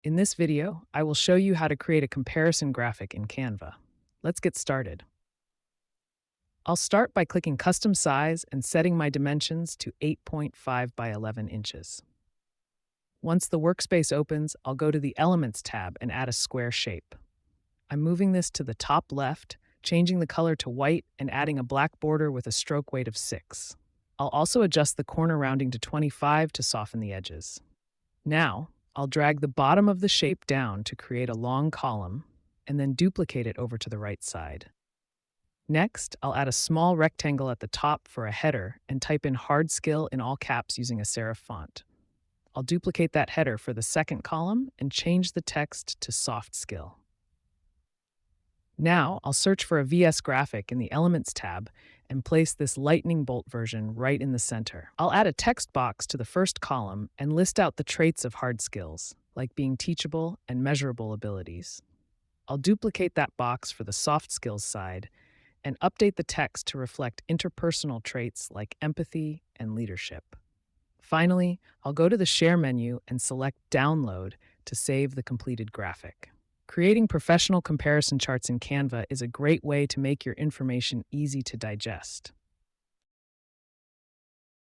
In this video, I will show you how to create a comparison graphic in Canva. Let's get started. I'll start by clicking Custom Size and setting my dimensions to 8.5 by 11 inches. Once the workspace opens, I'll go to the Elements tab and add a square shape. I'm moving this to the top left, changing the color to white and adding a black border with a stroke weight of 6. I'll also adjust the corner rounding to 25 to soften the edges. Now, I'll drag the bottom of the shape down to create a long column and then duplicate it over to the right side. Next, I'll add a small rectangle at the top for a header and type in hard skill in all caps using a serif font. I'll duplicate that header for the second column and change the text to soft skill. Now, I'll search for a VS graphic in the Elements tab and place this lightning bolt version right in the center. I'll add a text box to the first column and list out the traits of hard skills, like being teachable and measurable abilities. I'll duplicate that box for the soft skills side and update the text to reflect interpersonal traits like empathy and leadership. Finally, I'll go to the Share menu and select Download to save the completed graphic. Creating professional comparison charts in Canva is a great way to make your information easy to digest.